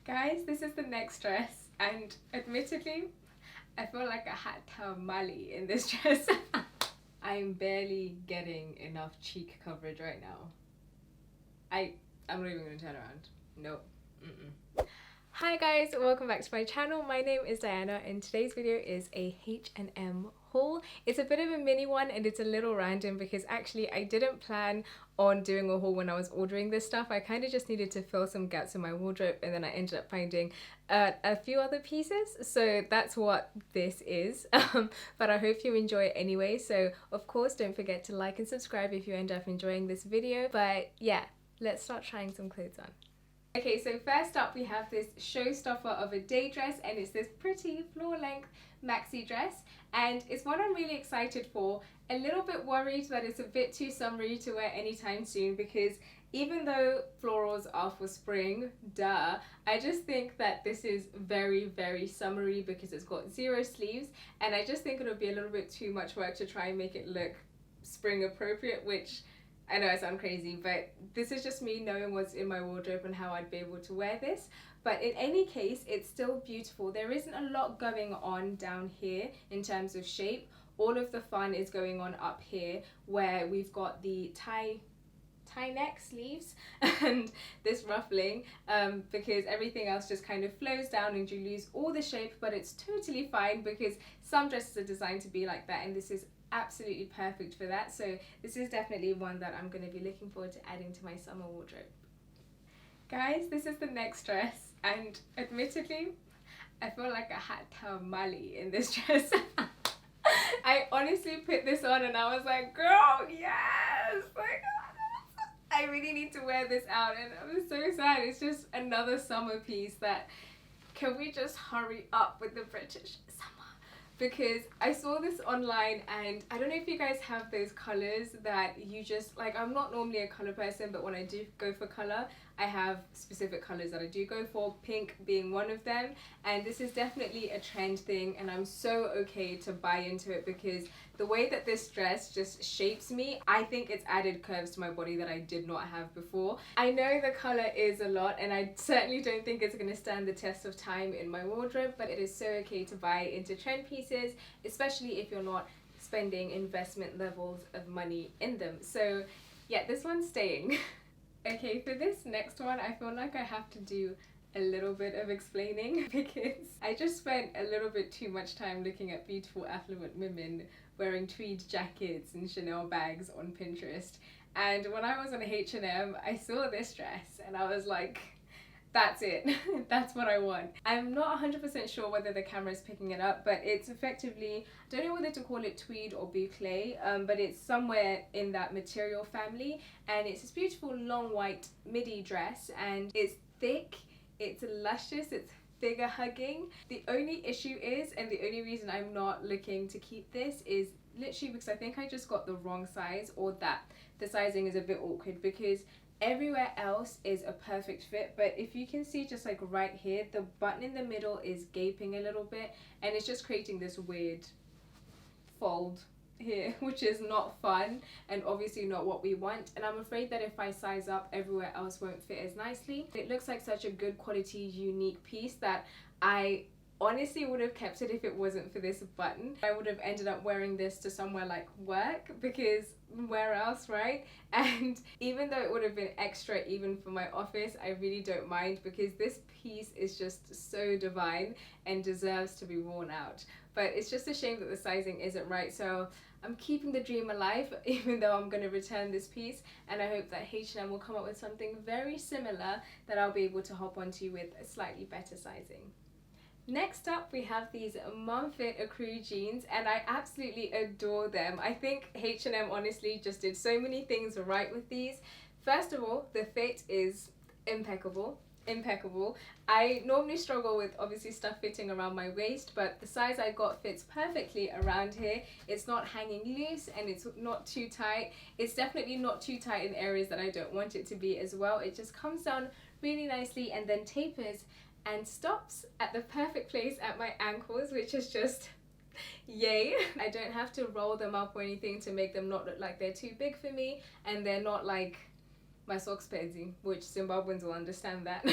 Guys, this is the next dress, and admittedly, I feel like I had tamale in this dress. I'm barely getting enough cheek coverage right now. I'm not even gonna turn around. Nope. Hi guys, welcome back to my channel. My name is Diana and today's video is a H&M haul. It's a bit of a mini one and it's a little random because actually I didn't plan on doing a haul when I was ordering this stuff. I kind of just needed to fill some gaps in my wardrobe and then I ended up finding a few other pieces. So that's what this is. But I hope you enjoy it anyway. So of course don't forget to like and subscribe if you end up enjoying this video. But yeah, let's start trying some clothes on. Okay, so first up we have this showstopper of a day dress and it's this pretty floor length maxi dress and it's one I'm really excited for. A little bit worried that it's a bit too summery to wear anytime soon because even though florals are for spring, duh, I just think that this is very summery because it's got zero sleeves and I just think it'll be a little bit too much work to try and make it look spring appropriate, which I know I sound crazy, but this is just me knowing what's in my wardrobe and how I'd be able to wear this. But in any case, it's still beautiful. There isn't a lot going on down here in terms of shape. All of the fun is going on up here where we've got the tie neck sleeves and this ruffling because everything else just kind of flows down and you lose all the shape, but it's totally fine because some dresses are designed to be like that and this is absolutely perfect for that. So this is definitely one that I'm going to be looking forward to adding to my summer wardrobe. Guys, this is the next dress and admittedly I feel like I had tamale in this dress. I honestly put this on and I was like, girl, yes, like I really need to wear this out and I'm so sad. It's just another summer piece that can we just hurry up with the British summer? Because I saw this online and I don't know if you guys have those colours that you just like. I'm not normally a colour person, but when I do go for colour I have specific colours that I do go for, pink being one of them, and this is definitely a trend thing and I'm so okay to buy into it because the way that this dress just shapes me, I think it's added curves to my body that I did not have before. I know the colour is a lot and I certainly don't think it's going to stand the test of time in my wardrobe, but it is so okay to buy into trend pieces, especially if you're not spending investment levels of money in them. So yeah, this one's staying. Okay, for this next one I feel like I have to do a little bit of explaining because I just spent a little bit too much time looking at beautiful affluent women wearing tweed jackets and Chanel bags on Pinterest, and when I was on H&M I saw this dress and I was like, that's it. That's what I want. I'm not 100% sure whether the camera is picking it up, but it's effectively, I don't know whether to call it tweed or boucle, but it's somewhere in that material family, and it's this beautiful long white midi dress and it's thick, it's luscious, it's figure hugging. The only issue is, and the only reason I'm not looking to keep this is literally because I think I just got the wrong size, or that the sizing is a bit awkward because everywhere else is a perfect fit, but if you can see just like right here, the button in the middle is gaping a little bit and it's just creating this weird fold here, which is not fun and obviously not what we want, and I'm afraid that if I size up, everywhere else won't fit as nicely. It looks like such a good quality unique piece that I honestly would have kept it if it wasn't for this button. I would have ended up wearing this to somewhere like work because where else, right? And even though it would have been extra even for my office, I really don't mind because this piece is just so divine and deserves to be worn out. But it's just a shame that the sizing isn't right, so I'm keeping the dream alive even though I'm going to return this piece, and I hope that H&M will come up with something very similar that I'll be able to hop onto with a slightly better sizing. Next up we have these Mumfit Ecru jeans and I absolutely adore them. I think H&M honestly just did so many things right with these. First of all, the fit is impeccable. I normally struggle with obviously stuff fitting around my waist, but the size I got fits perfectly around here. It's not hanging loose and it's not too tight. It's definitely not too tight in areas that I don't want it to be as well. It just comes down really nicely and then tapers and stops at the perfect place at my ankles, which is just yay. I don't have to roll them up or anything to make them not look like they're too big for me, and they're not like my socks pedzi, which Zimbabweans will understand that.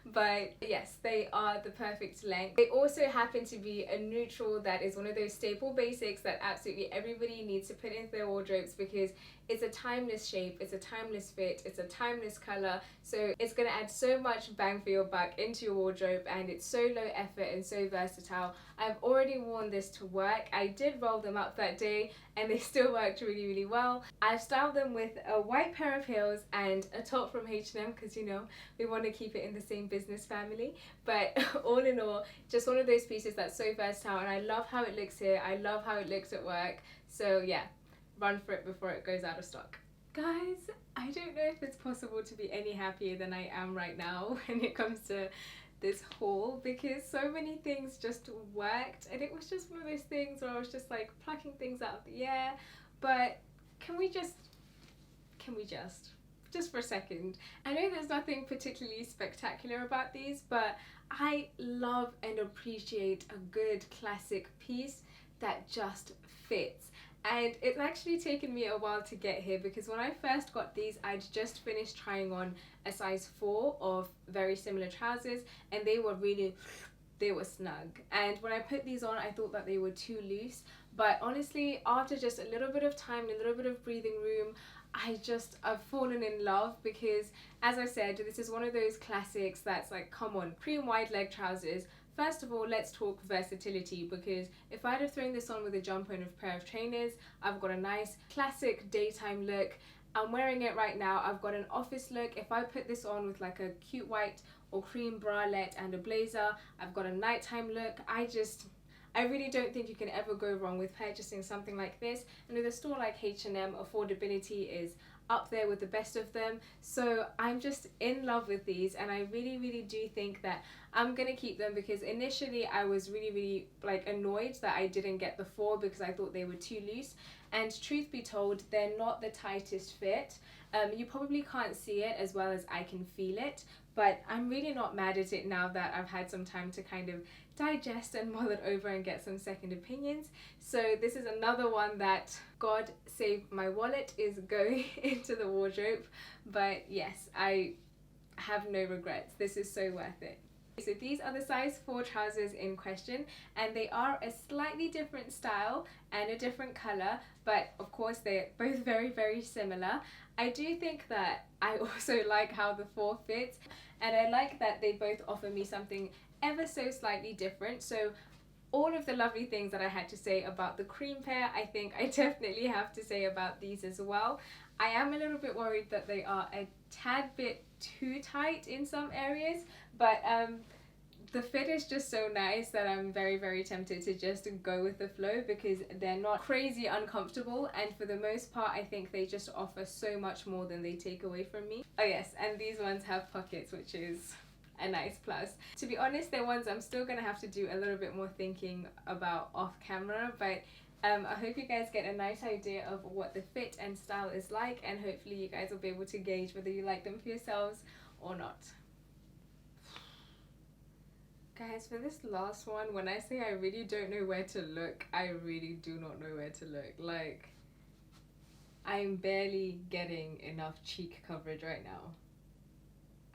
But yes, they are the perfect length. They also happen to be a neutral that is one of those staple basics that absolutely everybody needs to put into their wardrobes, because it's a timeless shape, it's a timeless fit, it's a timeless color, so it's going to add so much bang for your buck into your wardrobe, and it's so low effort and so versatile. I've already worn this to work. I did roll them up that day and they still worked really well. I've styled them with a white pair of heels and a top from H&M, because you know we want to keep it in the same business family. But all in all, just one of those pieces that's so versatile, and I love how it looks here, I love how it looks at work. So yeah, run for it before it goes out of stock. Guys, I don't know if it's possible to be any happier than I am right now when it comes to this haul, because so many things just worked, and it was just one of those things where I was just like plucking things out of the air. But can we just for a second, I know there's nothing particularly spectacular about these, but I love and appreciate a good classic piece that just fits. And it's actually taken me a while to get here, because when I first got these, I'd just finished trying on a size 4 of very similar trousers, and they were snug. And when I put these on, I thought that they were too loose. But honestly, after just a little bit of time, a little bit of breathing room, I've fallen in love, because as I said, this is one of those classics that's like, come on, cream wide leg trousers. First of all, let's talk versatility, because if I'd have thrown this on with a jumper and a pair of trainers, I've got a nice classic daytime look. I'm wearing it right now. I've got an office look. If I put this on with like a cute white or cream bralette and a blazer, I've got a nighttime look. I really don't think you can ever go wrong with purchasing something like this. And with a store like H&M, affordability is up there with the best of them. So I'm just in love with these, and I really do think that I'm gonna keep them, because initially I was really like annoyed that I didn't get the 4, because I thought they were too loose. And truth be told, they're not the tightest fit. You probably can't see it as well as I can feel it, but I'm really not mad at it now that I've had some time to kind of digest and mull it over and get some second opinions. So this is another one that, God save my wallet, is going into the wardrobe. But yes, I have no regrets. This is so worth it. So these are the size 4 trousers in question, and they are a slightly different style and a different color, but of course they're both very similar. I do think that I also like how the 4 fits, and I like that they both offer me something ever so slightly different. So all of the lovely things that I had to say about the cream pair, I think I definitely have to say about these as well. I am a little bit worried that they are a tad bit too tight in some areas, but the fit is just so nice that I'm very tempted to just go with the flow, because they're not crazy uncomfortable, and for the most part I think they just offer so much more than they take away from me. Oh yes, and these ones have pockets, which is a nice plus. To be honest, they're ones I'm still gonna have to do a little bit more thinking about off camera, but I hope you guys get a nice idea of what the fit and style is like, and hopefully you guys will be able to gauge whether you like them for yourselves or not. Guys, for this last one, when I say I really don't know where to look, I really do not know where to look. Like, I'm barely getting enough cheek coverage right now.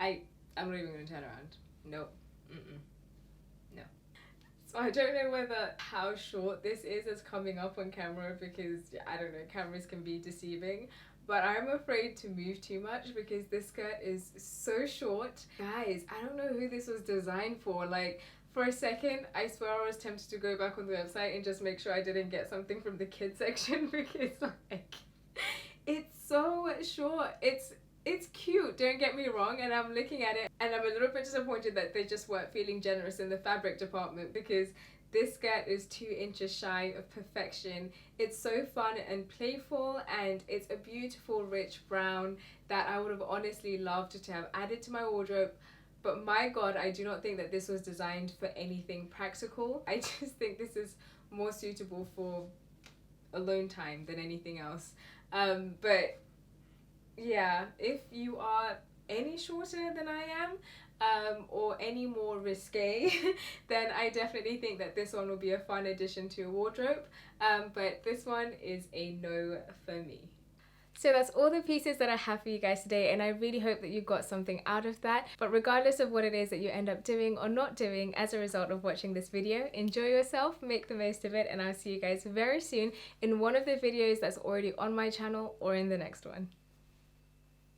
I'm not even gonna turn around. Nope. No. So I don't know whether how short this is as coming up on camera, because I don't know, cameras can be deceiving, but I'm afraid to move too much because this skirt is so short. Guys, I don't know who this was designed for. Like, for a second, I swear I was tempted to go back on the website and just make sure I didn't get something from the kids section, because like, it's so short. It's cute, don't get me wrong, and I'm looking at it and I'm a little bit disappointed that they just weren't feeling generous in the fabric department, because this skirt is 2 inches shy of perfection. It's so fun and playful, and it's a beautiful rich brown that I would have honestly loved to have added to my wardrobe. But my God, I do not think that this was designed for anything practical. I just think this is more suitable for alone time than anything else. But yeah, if you are any shorter than I am, or any more risque, then I definitely think that this one will be a fun addition to your wardrobe. But this one is a no for me. So that's all the pieces that I have for you guys today, and I really hope that you got something out of that. But regardless of what it is that you end up doing or not doing as a result of watching this video, enjoy yourself, make the most of it, and I'll see you guys very soon in one of the videos that's already on my channel or in the next one.